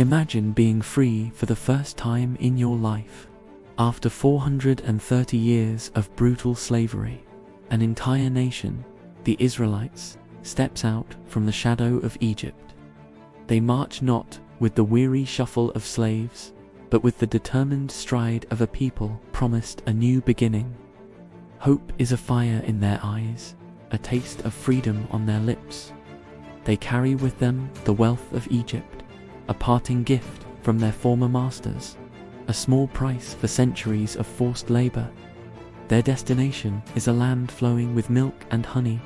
Imagine being free for the first time in your life. After 430 years of brutal slavery, an entire nation, the Israelites, steps out from the shadow of Egypt. They march not with the weary shuffle of slaves, but with the determined stride of a people promised a new beginning. Hope is a fire in their eyes, a taste of freedom on their lips. They carry with them the wealth of Egypt, a parting gift from their former masters, a small price for centuries of forced labor. Their destination is a land flowing with milk and honey,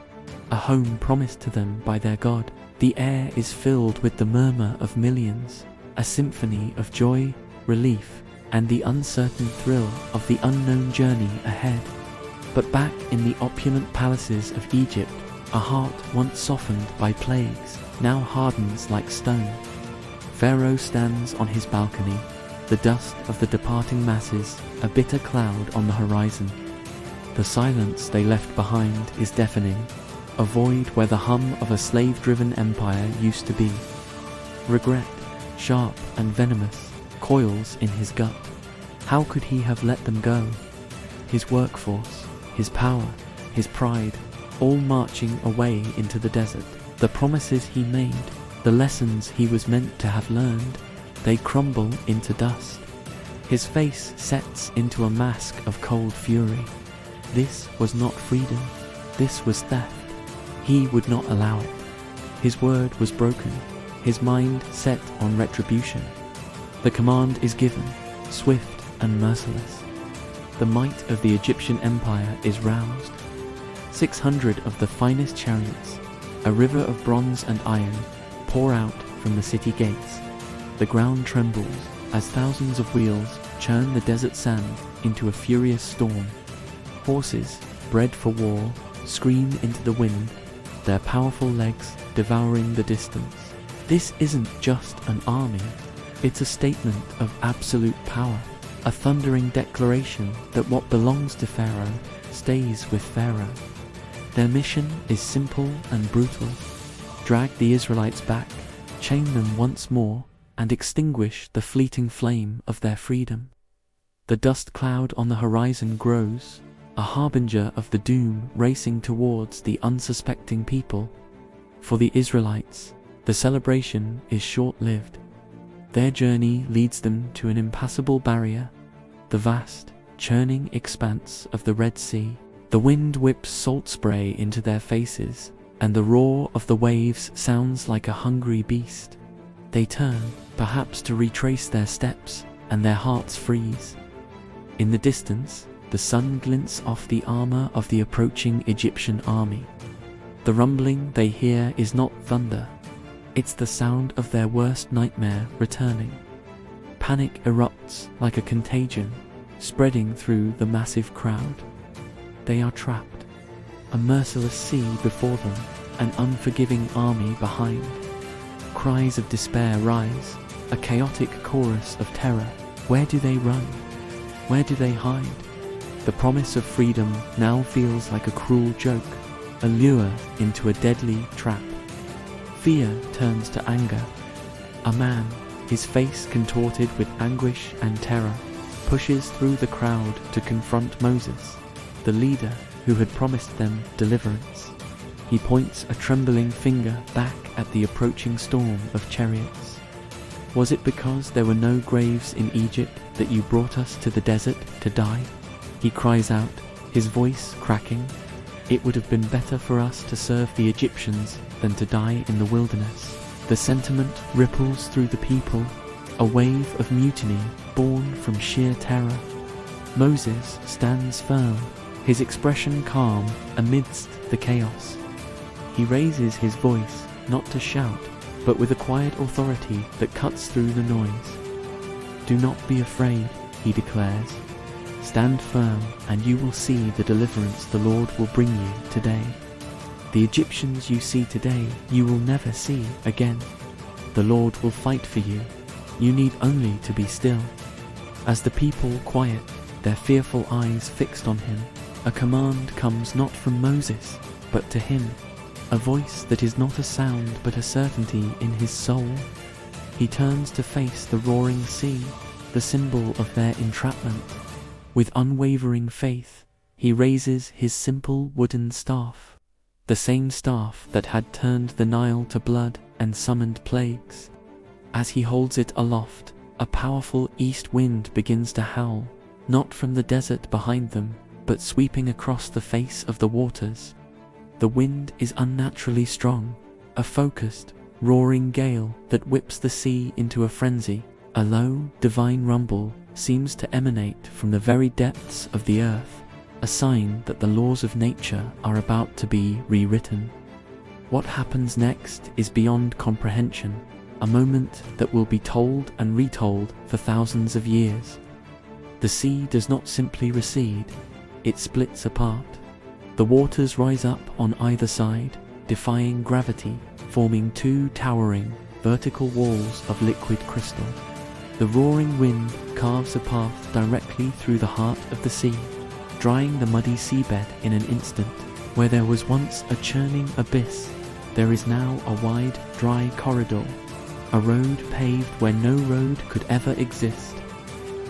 a home promised to them by their God. The air is filled with the murmur of millions, a symphony of joy, relief, and the uncertain thrill of the unknown journey ahead. But back in the opulent palaces of Egypt, a heart once softened by plagues now hardens like stone. Pharaoh stands on his balcony, the dust of the departing masses, a bitter cloud on the horizon. The silence they left behind is deafening, a void where the hum of a slave-driven empire used to be. Regret, sharp and venomous, coils in his gut. How could he have let them go? His workforce, his power, his pride, all marching away into the desert. The promises he made, the lessons he was meant to have learned, they crumble into dust. His face sets into a mask of cold fury. This was not freedom, this was theft. He would not allow it. His word was broken, his mind set on retribution. The command is given, swift and merciless. The might of the Egyptian empire is roused. 600 of the finest chariots, a river of bronze and iron, pour out from the city gates. The ground trembles as thousands of wheels churn the desert sand into a furious storm. Horses, bred for war, scream into the wind, their powerful legs devouring the distance. This isn't just an army, it's a statement of absolute power, a thundering declaration that what belongs to Pharaoh stays with Pharaoh. Their mission is simple and brutal. Drag the Israelites back, chain them once more, and extinguish the fleeting flame of their freedom. The dust cloud on the horizon grows, a harbinger of the doom racing towards the unsuspecting people. For the Israelites, the celebration is short-lived. Their journey leads them to an impassable barrier, the vast, churning expanse of the Red Sea. The wind whips salt spray into their faces, and the roar of the waves sounds like a hungry beast. They turn, perhaps to retrace their steps, and their hearts freeze. In the distance, the sun glints off the armor of the approaching Egyptian army. The rumbling they hear is not thunder. It's the sound of their worst nightmare returning. Panic erupts like a contagion, spreading through the massive crowd. They are trapped. A merciless sea before them, an unforgiving army behind. Cries of despair rise, a chaotic chorus of terror. Where do they run? Where do they hide? The promise of freedom now feels like a cruel joke, a lure into a deadly trap. Fear turns to anger. A man, his face contorted with anguish and terror, pushes through the crowd to confront Moses, the leader who had promised them deliverance. He points a trembling finger back at the approaching storm of chariots. Was it because there were no graves in Egypt that you brought us to the desert to die? He cries out, his voice cracking. It would have been better for us to serve the Egyptians than to die in the wilderness. The sentiment ripples through the people, a wave of mutiny born from sheer terror. Moses stands firm, his expression calm amidst the chaos. He raises his voice, not to shout, but with a quiet authority that cuts through the noise. Do not be afraid, he declares. Stand firm, and you will see the deliverance the Lord will bring you today. The Egyptians you see today, you will never see again. The Lord will fight for you. You need only to be still. As the people quiet, their fearful eyes fixed on him, a command comes not from Moses, but to him, a voice that is not a sound but a certainty in his soul. he turns to face the roaring sea, the symbol of their entrapment. With unwavering faith, he raises his simple wooden staff, the same staff that had turned the Nile to blood and summoned plagues. As he holds it aloft, a powerful east wind begins to howl, not from the desert behind them, but sweeping across the face of the waters. The wind is unnaturally strong, a focused, roaring gale that whips the sea into a frenzy. A low, divine rumble seems to emanate from the very depths of the earth, a sign that the laws of nature are about to be rewritten. What happens next is beyond comprehension, a moment that will be told and retold for thousands of years. The sea does not simply recede, it splits apart. The waters rise up on either side, defying gravity, forming two towering, vertical walls of liquid crystal. The roaring wind carves a path directly through the heart of the sea, drying the muddy seabed in an instant. Where there was once a churning abyss, there is now a wide, dry corridor, a road paved where no road could ever exist.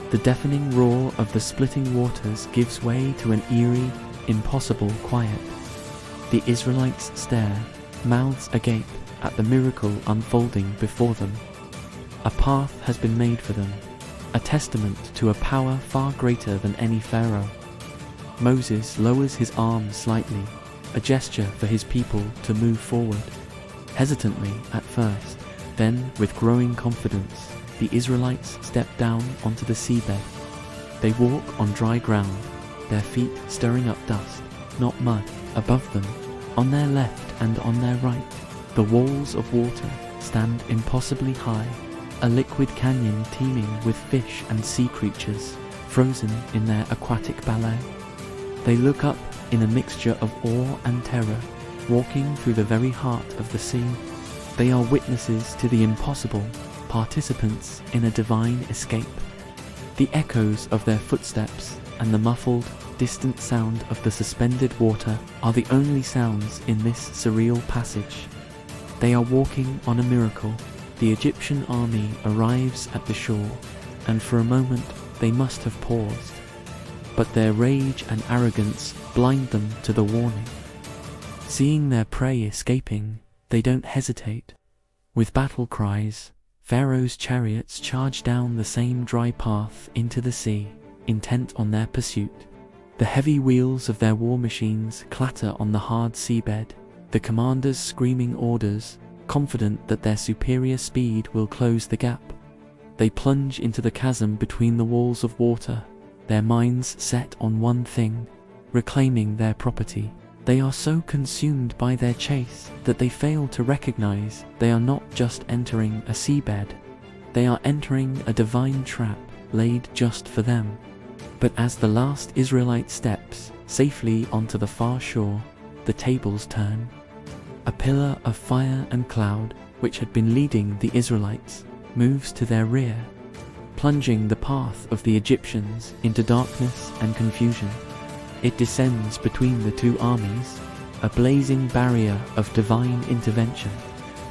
The deafening roar of the splitting waters gives way to an eerie, impossible quiet. The Israelites stare, mouths agape, at the miracle unfolding before them. A path has been made for them, a testament to a power far greater than any Pharaoh. Moses lowers his arms slightly, a gesture for his people to move forward. Hesitantly at first, then with growing confidence, the Israelites step down onto the seabed. They walk on dry ground, their feet stirring up dust, not mud, above them. On their left and on their right, the walls of water stand impossibly high, a liquid canyon teeming with fish and sea creatures, frozen in their aquatic ballet. They look up in a mixture of awe and terror, walking through the very heart of the sea. They are witnesses to the impossible, participants in a divine escape. The echoes of their footsteps and the muffled, distant sound of the suspended water are the only sounds in this surreal passage. They are walking on a miracle. The Egyptian army arrives at the shore, and for a moment they must have paused. But their rage and arrogance blind them to the warning. Seeing their prey escaping, they don't hesitate. With battle cries, Pharaoh's chariots charge down the same dry path into the sea, intent on their pursuit. The heavy wheels of their war machines clatter on the hard seabed, the commanders screaming orders, confident that their superior speed will close the gap. They plunge into the chasm between the walls of water, their minds set on one thing, reclaiming their property. They are so consumed by their chase that they fail to recognize they are not just entering a seabed, they are entering a divine trap laid just for them. But as the last Israelite steps safely onto the far shore, the tables turn. A pillar of fire and cloud, which had been leading the Israelites, moves to their rear, plunging the path of the Egyptians into darkness and confusion. It descends between the two armies, a blazing barrier of divine intervention.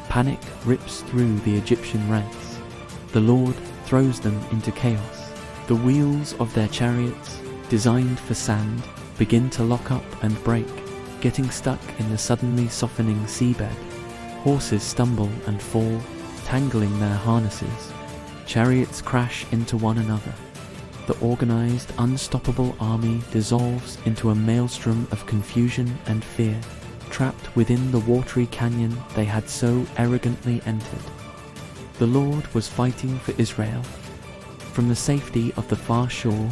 Panic rips through the Egyptian ranks. The Lord throws them into chaos. The wheels of their chariots, designed for sand, begin to lock up and break, getting stuck in the suddenly softening seabed. Horses stumble and fall, tangling their harnesses. Chariots crash into one another. The organized, unstoppable army dissolves into a maelstrom of confusion and fear, trapped within the watery canyon they had so arrogantly entered. The Lord was fighting for Israel. From the safety of the far shore,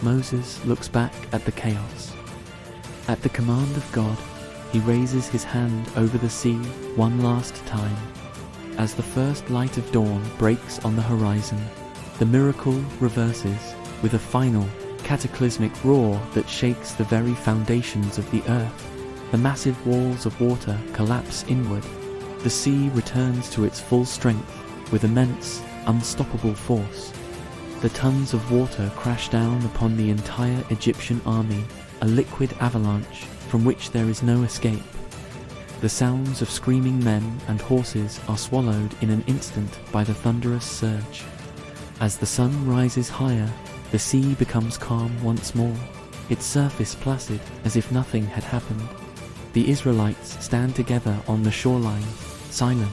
Moses looks back at the chaos. At the command of God, he raises his hand over the sea one last time. As the first light of dawn breaks on the horizon, the miracle reverses with a final, cataclysmic roar that shakes the very foundations of the earth. The massive walls of water collapse inward. The sea returns to its full strength with immense, unstoppable force. The tons of water crash down upon the entire Egyptian army, a liquid avalanche from which there is no escape. The sounds of screaming men and horses are swallowed in an instant by the thunderous surge. As the sun rises higher, the sea becomes calm once more, its surface placid as if nothing had happened. The Israelites stand together on the shoreline, silent,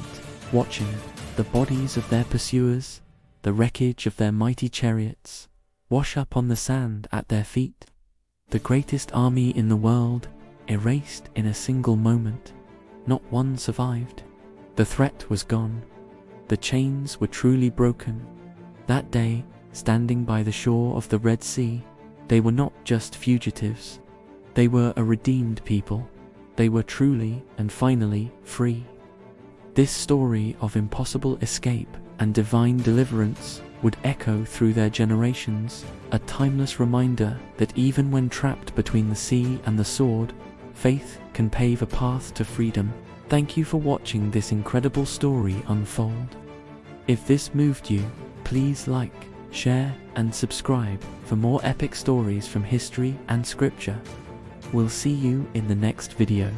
watching the bodies of their pursuers, the wreckage of their mighty chariots, wash up on the sand at their feet. The greatest army in the world, erased in a single moment. Not one survived. The threat was gone. The chains were truly broken. That day, standing by the shore of the Red Sea, they were not just fugitives. They were a redeemed people. They were truly and finally free. This story of impossible escape and divine deliverance would echo through their generations, a timeless reminder that even when trapped between the sea and the sword, faith can pave a path to freedom. Thank you for watching this incredible story unfold. If this moved you, please like, share, and subscribe for more epic stories from history and scripture. We'll see you in the next video.